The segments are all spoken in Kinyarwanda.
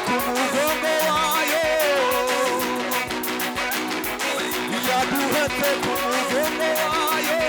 kumugongo wayo, yaduhetse kumugongo wayo.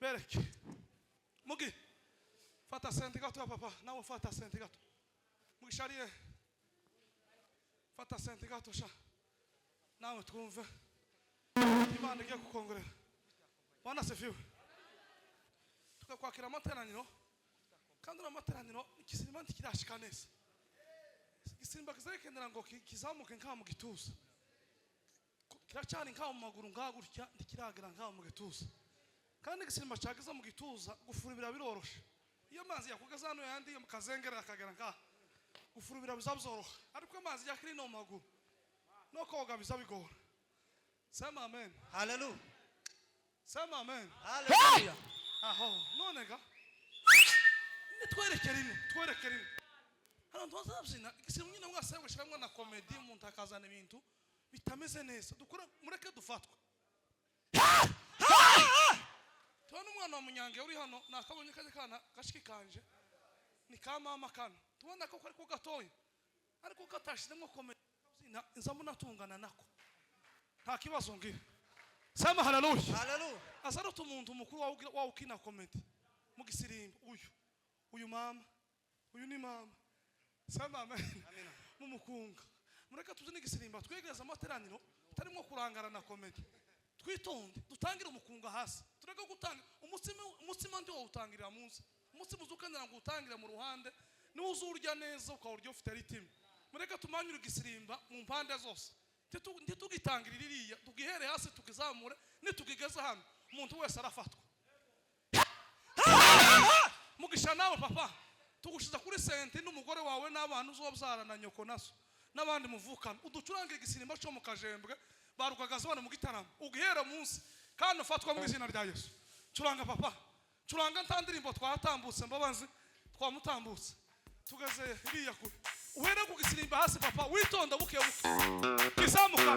Berek. Mugi. Fata sente gato ya papa. Nawe fata sente gato. Mugi sharie. Fata sente gato sha. Nawe twumve. Imana igiye kukongorera. Bwana sefiwe. Tukakwakira amateraniro. Kandi amateraniro ikisimba ntikirashika neza. Igisimba kizakendera ngo kizamuke nka mu gituza. Kiracani nka mu maguru ngagurya ndikiragira nka mu gituza. Kandi igisimba cyagiza mu gituza gufurubira biroroshe. Iyo amazi yakugeza hano yandi mu kazengera akagera nka gufurubira bizabzoroha. Ariko amazi yakiri no mu maguru. No koga bizabigora. Sema amen. Hallelujah. Sema amen. Hallelujah. Aho nonega. Twerekere ino. Hano ntwazabyina igisimba nyine mwasewe shiramwe na comedy umuntu akazana ibintu bitameze neza. Dukora mureke dufatwa. Tubona umwana wa munyange uri hano nakabonye kaje kana gashikikanje ni ka mama kana tubona ko ari ko gatoya ariko katashizemo komedi zina inzamu natungana nako nta kibazo ngira Sema haleluya. Haleluya. Azaruta umuntu mukuru wa ukina comedy mu gisirimba uyu mama uyu ni mama. Sema amen. Amina. Mu mukunga mureka tuzi n'igisirimba twegereza amateraniro tarimo kurangara na comedy. Twitonde dutangire umukunga hasi tureka gutanga umutsima ndi wo utangirira munsi umutsima uzukanira ngo utangire mu ruhande niwo uzurya neza ukawurya ufite ritime. Mureka tumanyura igisirimba mu mpande zose ntitugitangirira iriya tugihere hasi tukizamure nitugigeza hano umuntu wese arafatwa. Mugisha nawe papa tugushiza kuri sente n'umugore wawe n'abana uzobyara na nyoko naso n'abandi muvukana uducurangira igisirimba cyo mu kajembwe barukagaza bana mu gitaramo ugihera munsi kandi ufatwa mu izina rya Yesu. Curanga papa curanga ntandirimbo twatambutse mbabazi twamutambutse tugeze iriya kure uhere ku gisirimba hasi papa witonda buke kizamuka.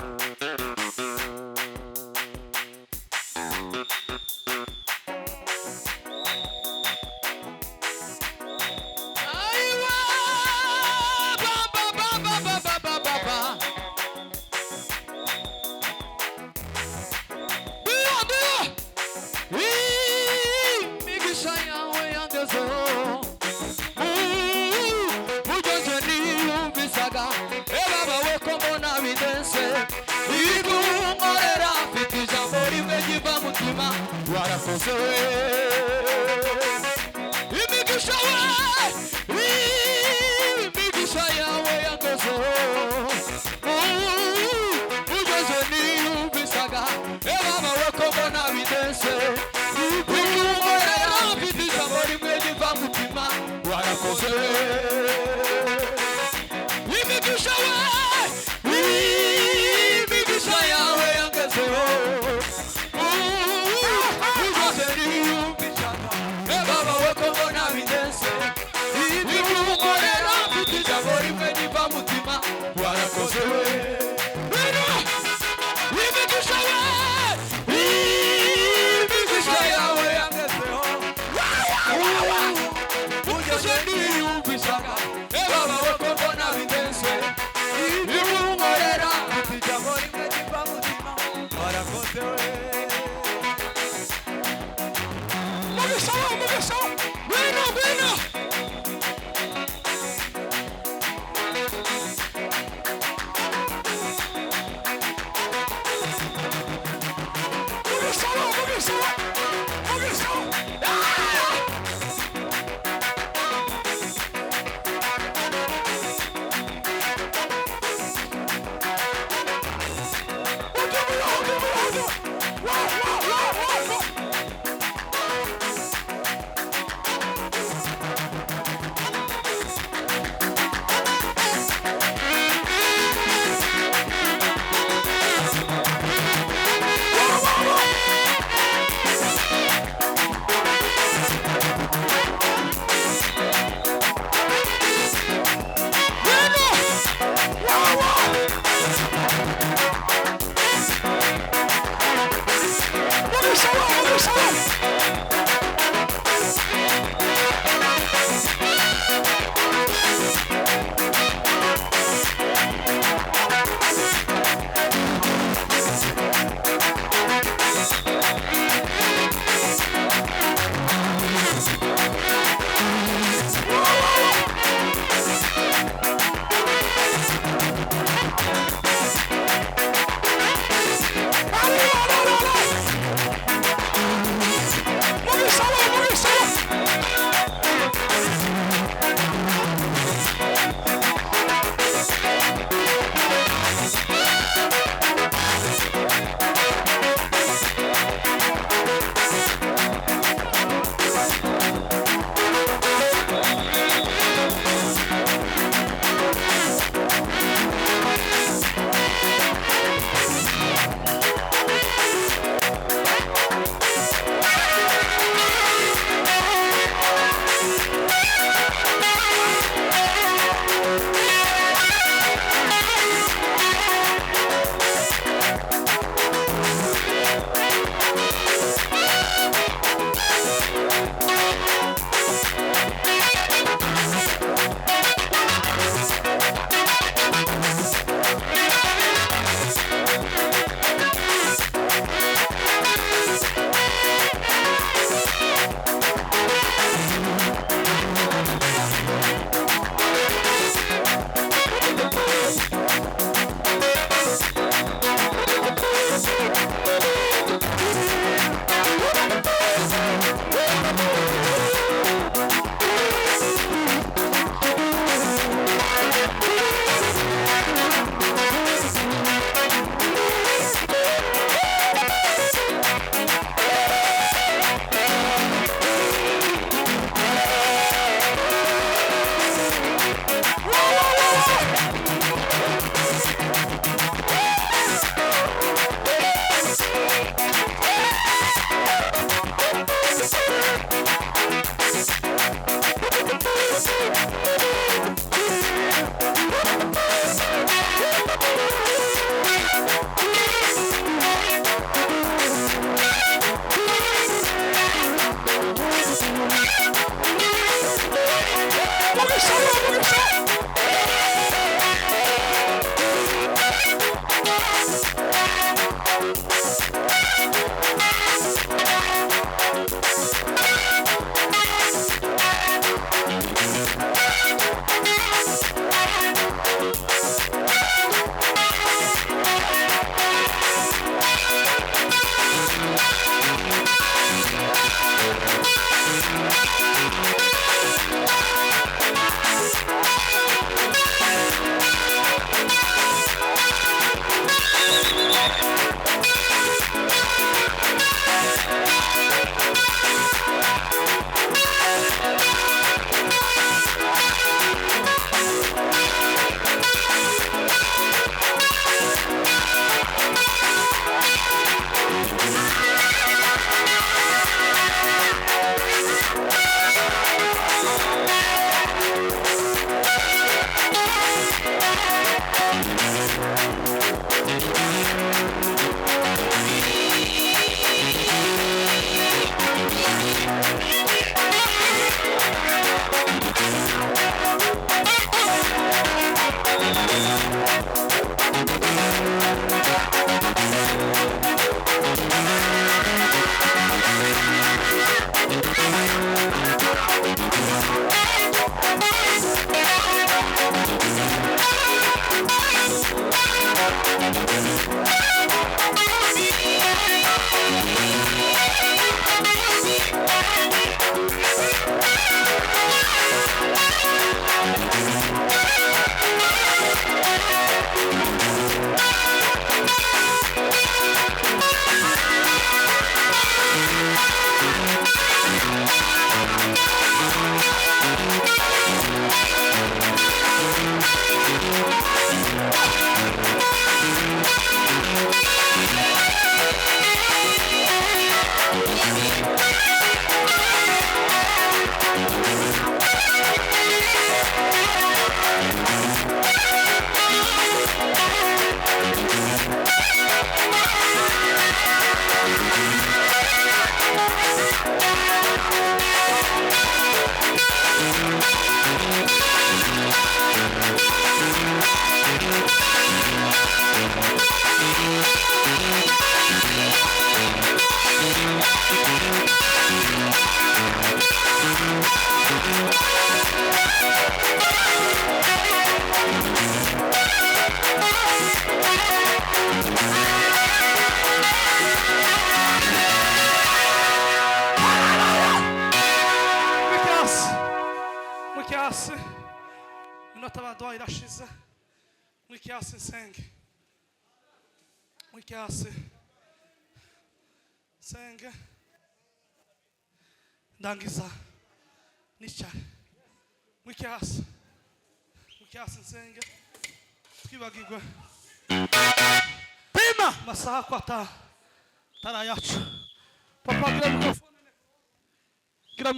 yaduhaye irashize mw'ikiasi nsenge mw'ikiasi senge ndangiza nicyane mw'ikiasi nsenge twibagirwe Pima. masaha ko atarayacu. Papa gira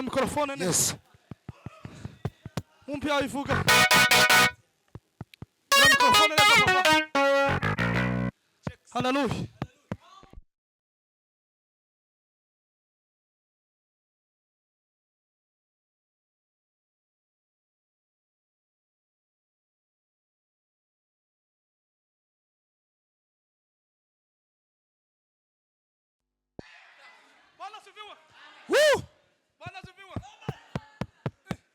mikrofone neza. Yes. Mumpi ayivuga. Gira mikrofone neza papa. Hallelujah. Bwana asifiwe. Woo. Bwana asifiwe.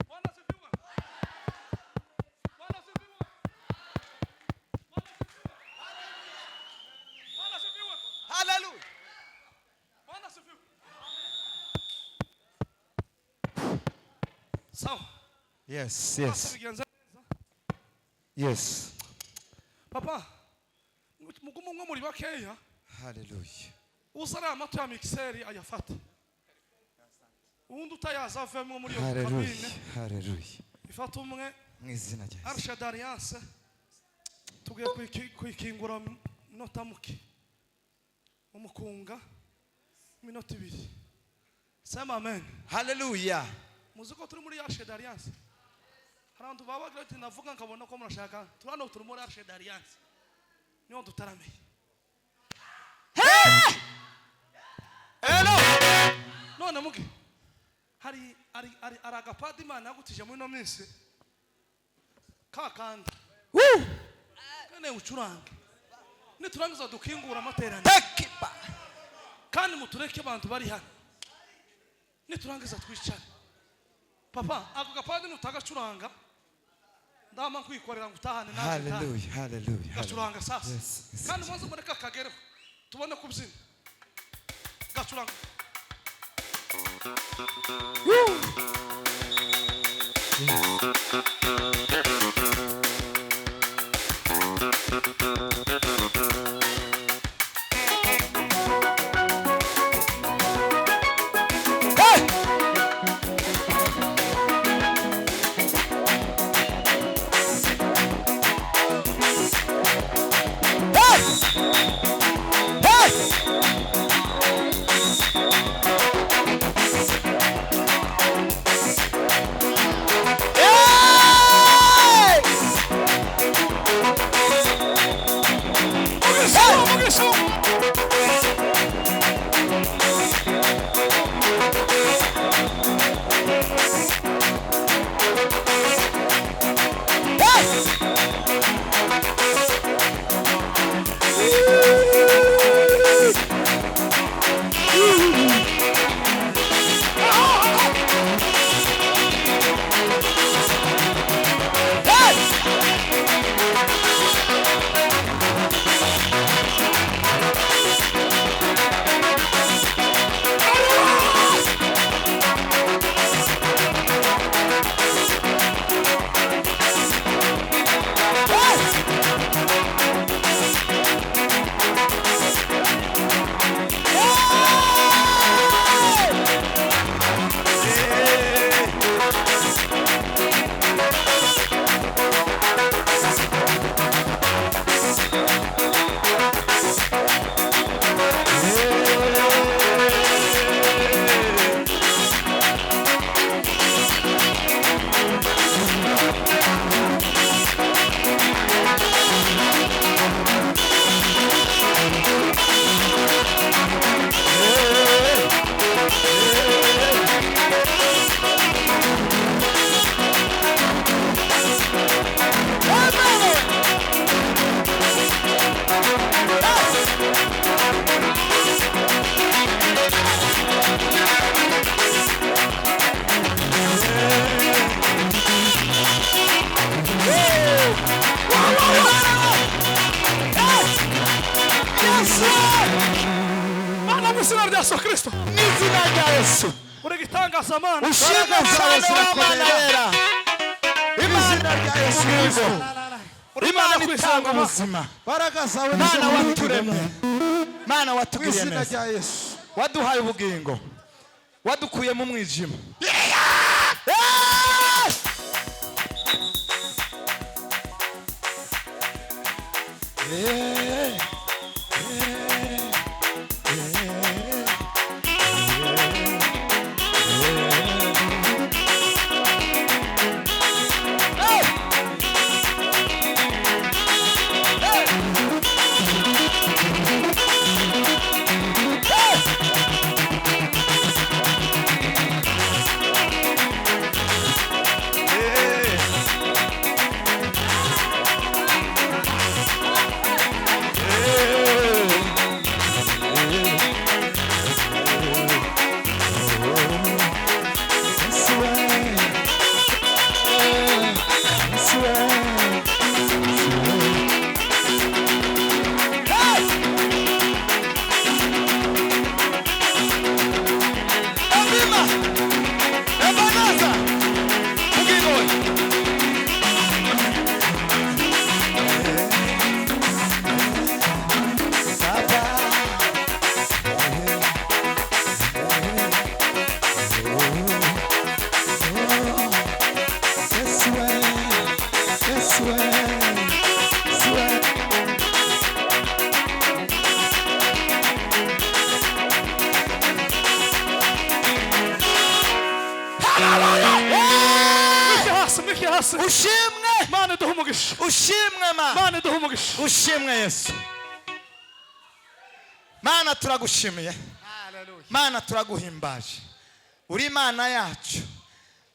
Bwana asifiwe. Bwana asifiwe. Bwana asifiwe. Hallelujah. Bwana asifiwe. Sawa. Yes, yes. Tubigenza neza. Yes. Papa, mugumu mwe muri bakeya. Hallelujah. Usara amato ya mixeri ayafata. Undi utayaza avemo muri yo kabine. Hallelujah. Hallelujah. Ifata umwe Mwizina rya Yesu. Arsha Dariance tugiye kwikingura minota muke. Umukunga minota 2. Sema amen. Hallelujah. Muziko turi muri Arsha Dariance. Harantu baba gati navuga nkabona ko murashaka. Turano turi muri Arsha Dariance. Niyo dutarameye. Hello. None muge. Hari aragapadi Imana yagutije muri no minsi. Kakanda. Woo. Kane ucurange. Niturangiza dukingura amaterano. Tekipa. Kandi mutureke abantu bari hano. Niturangiza twicane. Papa, ako gapadi nutagacuranga. Ndama kwikorera ngutahane naje. Hallelujah. Hallelujah. Gacuranga sasa. Yes. Kandi mwanzo mureka kagere. Tubone kubyina. Gacuranga. Yesu Kristo. N'izina rya Yesu. Uri gitangaza Mana. Ushimwe cyane w'Imana yera. Imana rya Yesu Kristo. Imana itanga ubuzima. Baraka zawe Mana waturemye. Mana watugiriye izina neza. rya Yesu. Waduhaye ubugingo. Wadukuye mu mwijima. Ushimwe Mana duha umugisha. ushimwe Mana duha umugisha. ushimwe Yesu. Mana turagushimiye. Mana turaguhimbaje. Uri Imana yacu.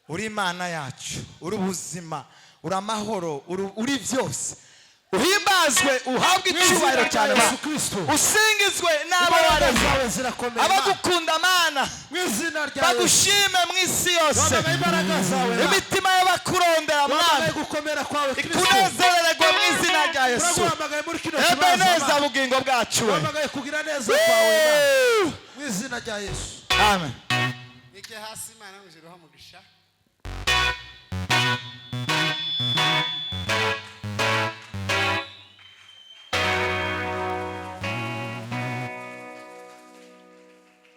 Uri Imana yacu. Uri ubuzima, uri amahoro, uri byose. Uhimbazwe uhabwe icyubahiro cyane. Usingizwe n'abo wareze. Abagukunda Mana bagushime mu isi yose. Imitima y'abakurondera Mana ikunezererwe mu izina rya Yesu. Ebeneza ubugingo bwacu we. Mu izina rya Yesu. Amen. Ike hasi Imana mujuru ha mugisha.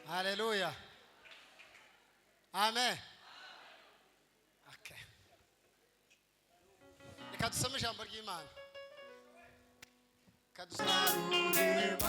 Hallelujah. Amen. Okay. Reka dusome ijambo ry'Imana. Reka dusome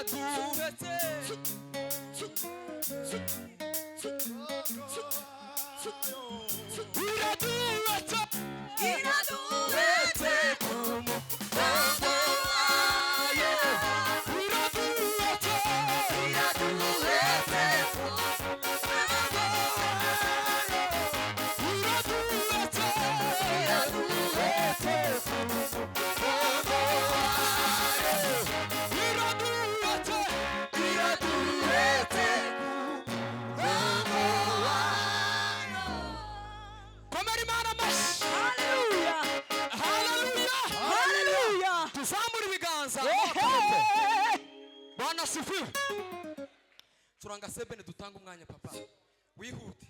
iraduhetse iraduhetse ku mugongo wayo iraduhetse iraduhetse ku mugongo wayo iraduhetse iraduhetse ku mugongo wayo iraduhetse iraduhetse ku mugongo wayo. Komera Imana amashyi. Hallelujah. Hallelujah. Hallelujah. Tuzamura ibiganza. Bwana sifiwe. Turanga sebene dutanga umwanya papa. Wihute.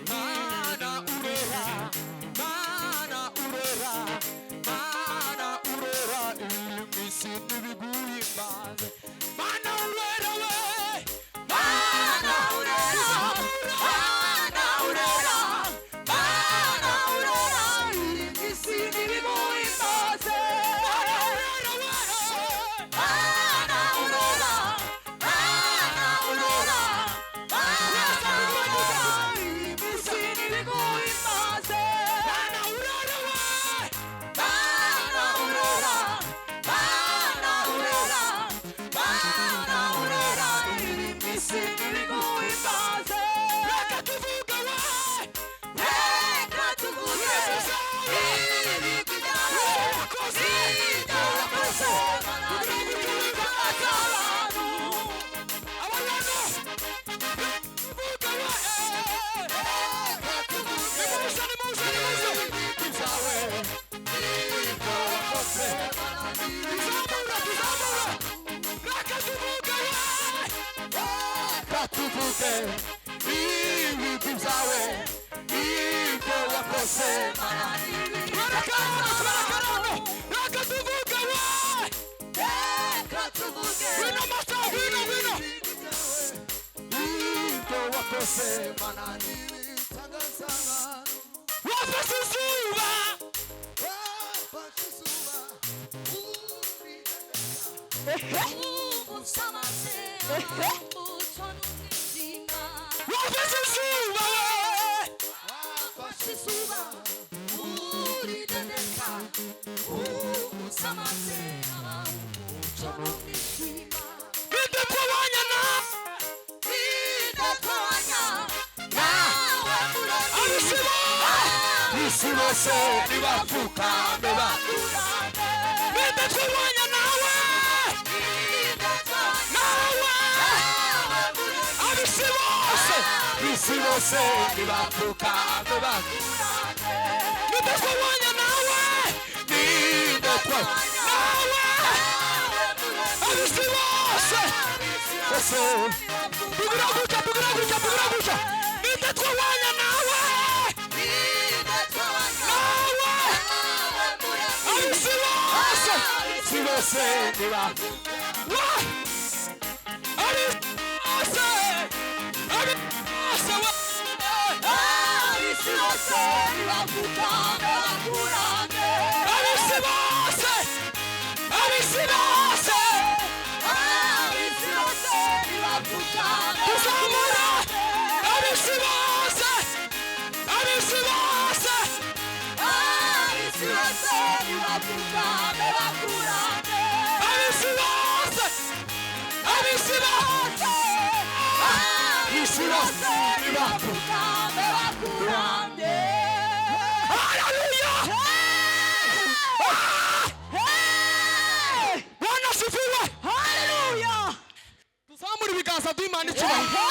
Mana urera, mana urera, mana urera, ilimisi nibiguhimbaze. Mana urera we, mana urera, mana urera, mana urera, ilimisi nibiguhimbaze. Mana urera we, mana urera, mana urera, mana urera, ilimisi nibiguhimbaze. Mana urera we, mana urera, mana urera, mana urera, ilimisi nibiguhimbaze. Reka tuvuge we, reka tuvuge ibigwi byawe wakoze, ibyo wakoze, ibigwi by'abantu, abantu tuvuge we, reka tuvuge nimuze nimuze nimuze ibigwi byawe, ibyo wakoze, tuzamura tuzamura, reka tuvuge we, reka tuvuge ibigwi byawe, ibyo wakoze, barakarano reka tuvuge we, reka tuvuge wino mata wino wino ibyo wakoze mana n'ibitangaza. Wafashe izuba wafashe izuba bidatwanya abisi bose nibapfukame bakurane. Bidatwanya nawe abisi bose nibapfukame bakurane. Bidatwanya nawe bidatwanya nawe abisi bose tugira gutya bidatwanya nawe abisi bose Bwana sifiwe. Hallelujah. Tuzamura ibiganza by'Imana icyubahiro.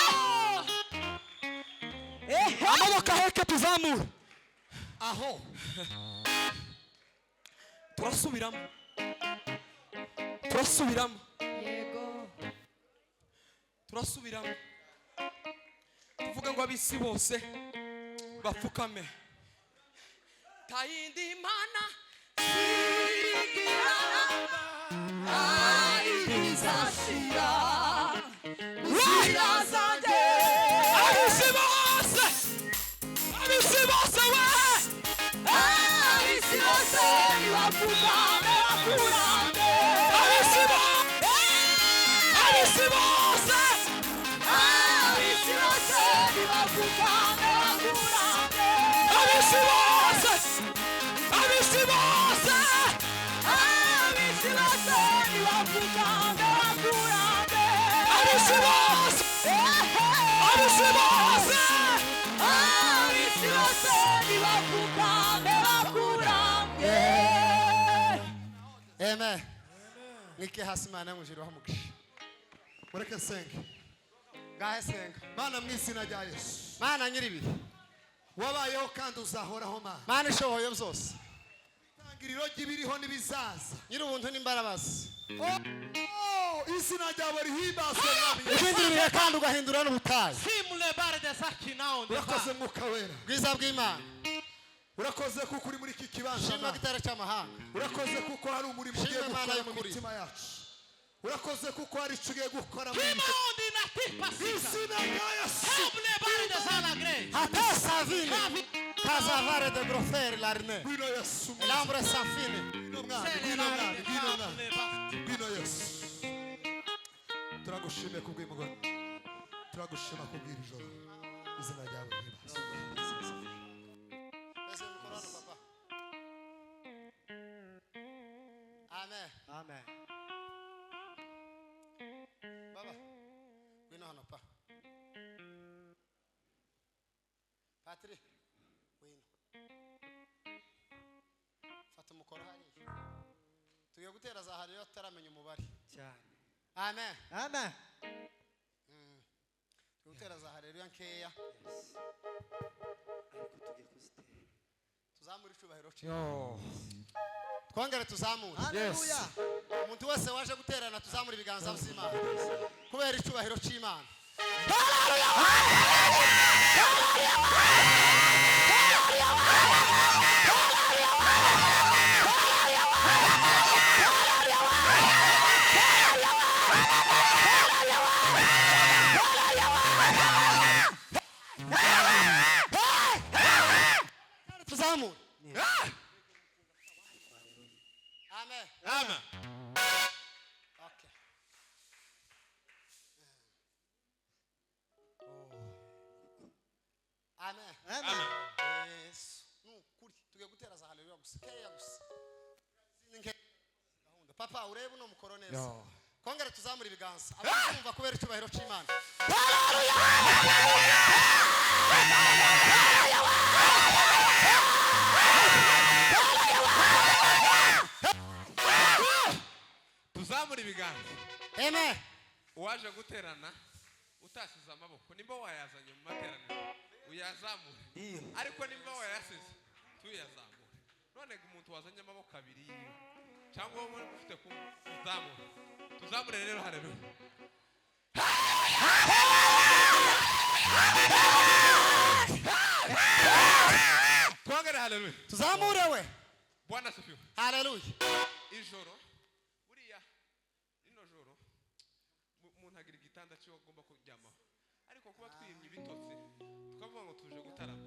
Amaboko aheke tuzamura. Aho turasubiramo yego turasubiramo tuvuga ngo abisi bose bapfukame. Ta yindi mana sigira izashira inzira zanjye abisi bose we abisi bose nibapfukame bakurambe abisi bose abisi bose nibapfukame bakurambe abisi bose abisi bose nibapfukame bakurambe abisi bose abisi bose abisi bose nibapfukame bakurambe. amen mwike hasi imana yo mu ijuru hamugisha mureke senge ngahe senga Mana mu izina rya Yesu mana nyiribihe wabayeho kandi uzahoraho Mana mana ishoboye byose itangiriro ry'ibiriho n'ibizaza nyiri ubuntu n'imbabazi izina ryawe rihimbazwe Mwami Yesu. uhindura ibihe kandi ugahindura n'ubutayu urakoze mwuka wera bwiza bw'imana urakoze kuko uri muri iki kibanza shimwa Mana. gitare cy'amahanga urakoze kuko hari umurimo ugiye Shimwe Mana gukora mu y'ukuri. mitima yacu urakoze kuko hari icyo ugiye gukora mu izina rya Yesu hata savine kazavare de groferi larine ngwino Yesu elambre safine ngwino Mwami ngwino Mwami ngwino Mwami ngwino Yesu turagushimiye kubw'imugore turagushima kubw'iri joro izina ryawe rihimbazwe amen amen baba ngwino hano pa patiri ngwino fata umukoro hariya tugiye gutera za hariya tutaramenya umubare cyane amen amen tugiye gutera za hariya nkeya tuzamure icubahiro cye twongere tuzamure haleluya umuntu wese waje guterana tuzamura ibiganza by'Imana kubera icubahiro cy'Imana tuzamure amen amen okay amen amen yes nukuri tugiye gutera za haleluya gusa keya gusa gahunda papa urebe uno mukoro neza kongera tuzamura ibiganza abumva kubera icyubahiro cy'Imana tuzamura ibiganza amen uwaje guterana utasize amaboko nimba wayazanye mu materaniro uyazamure ariko nimba wayasize tuyazamure none umuntu wazanye amaboko abiri cyangwa wowe ufite kuzamura tuzamure rero haleluya twongere haleluya tuzamure we bwana sifiwe haleluya ijoro buriya rino joro umuntu agira igitanda cyo agomba kuryamaho ariko kuba twiyimye ibitotsi tukavuga ngo tuje gutarama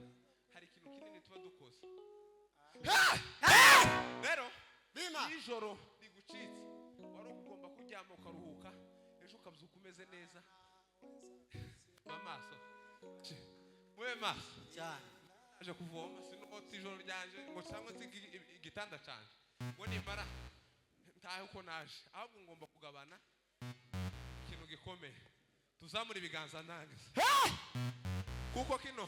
hari ikintu kinini tuba dukoze rero bima ijoro rigucitse wari ugomba kuryama ukaruhuka ejo ukabyuka umeze neza amaso mube maso cyane aje kuvoma sinoti ijoro ryanje ngo cyangwa se igitanda canje ngo nimbara ntahe uko naje ahubwo ngomba kugabana ikintu gikomeye tuzamura ibiganza nange kuko kino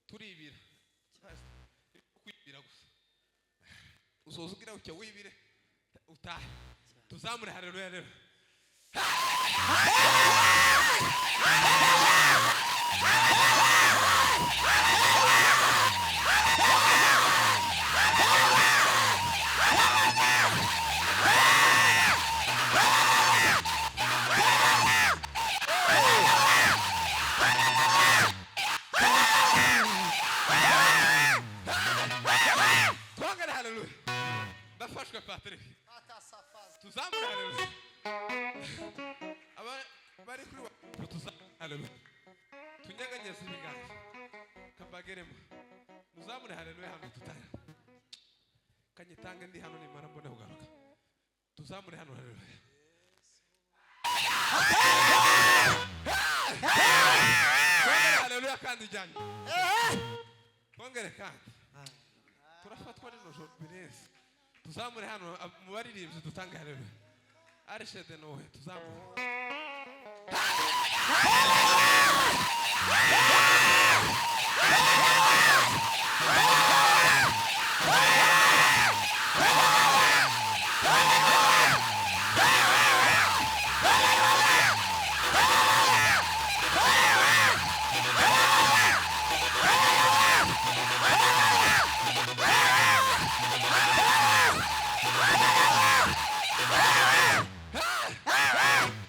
turibira kwibira gusa uzoza ugira uke wibire utahe tuzamure haleluya rero twongere haleluya ndafashwe Patrick atasafaza tuzamure haleluya aba bari kuri wa tuzamure haleluya tunyeganyeze ibiganza kambageremo muzamure haleluya hano tutara kanyitange ndi hano nimara mbone kugaruka tuzamure hano haleluya haleluya kandi jani kongere kandi turafatwa nino joro birezi tuzamure hano mu baririmbyi dutange haleluya arishede nowe tuzamure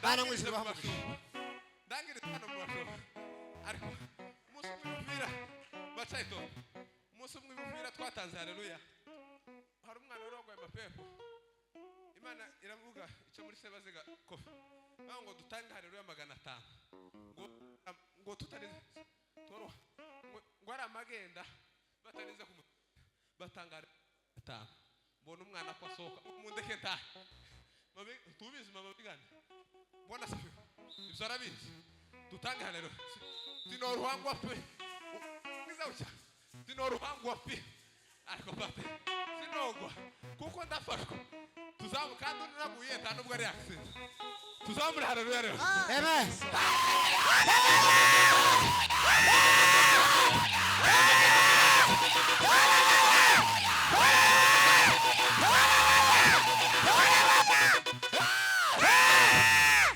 bana mwishyura bahamuka ndangire hano mu basho ariko umunsi umwe bacayito umunsi umwe bumvira twatanze haleluya hari umwana urogwaye mapepo Imana iravuga icyo muri Sebaziga kofi ngo dutange haleluya 500 ngo tutarize toro ngo ari amagenda batanize ku batanga 5 mbona umwana ko asohoka mundeke nta tubizi mama bigane mbona safi ibyo arabizi dutange haleluya dino ruhangwa pe bizawucya dino ruhangwa pe ariko bate sinogwa kuko ndafashwa tuzamu kandi naguye nta nubwo ari accident tuzamure haleluya rero amen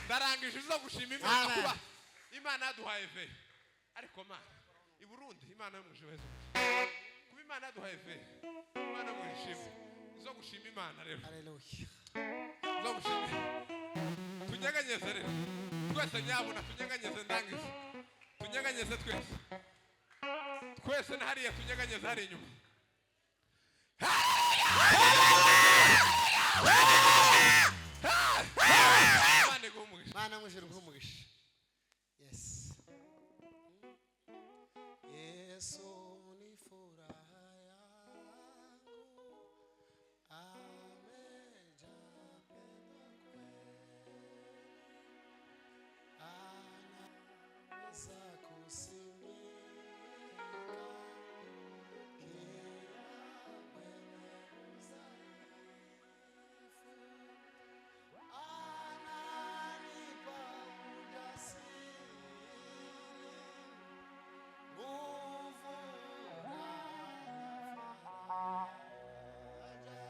darangije zo gushima Imana kuba Imana yaduhaye ve ariko ma i Burundi Imana yo mujwezo kuba Imana yaduhaye ve Imana yo mujishima zo gushima Imana rero haleluya zo gushima tunyeganyeze rero twese nyabuna tunyeganyeze ndangize tunyeganyeze twese ntariye tunyeganyeze hari inyuma bana mwishyura umugisha yes Yesu ni furaha yangu amejaa anaweza kusimika kila mwenye udhaifu ananipa ujasiri nguvu na faraja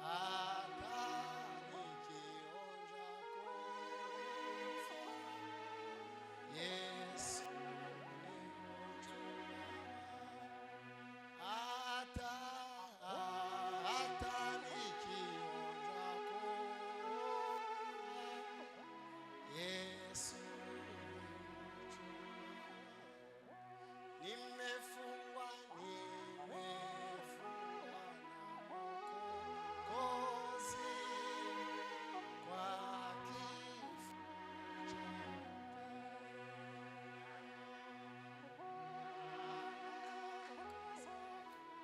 hata nikionja kufa Yesu hata nikionja kufa Yesu nimefungwa na Mwokozi kwa kifo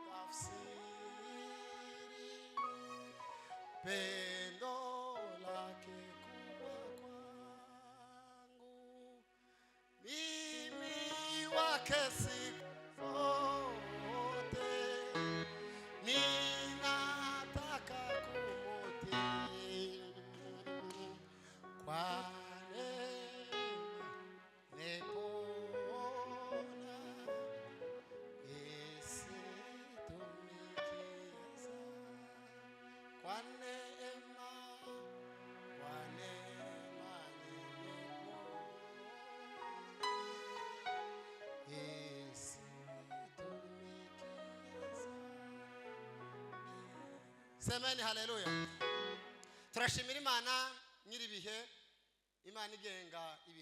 tafsiri pendo lake kubwa kwangu mimi wake siku zote ninataka kumutii kwa neema nimepona isitumikiza kwa neema semeni haleluya turashimira Imana nyiri bihe Imana igenga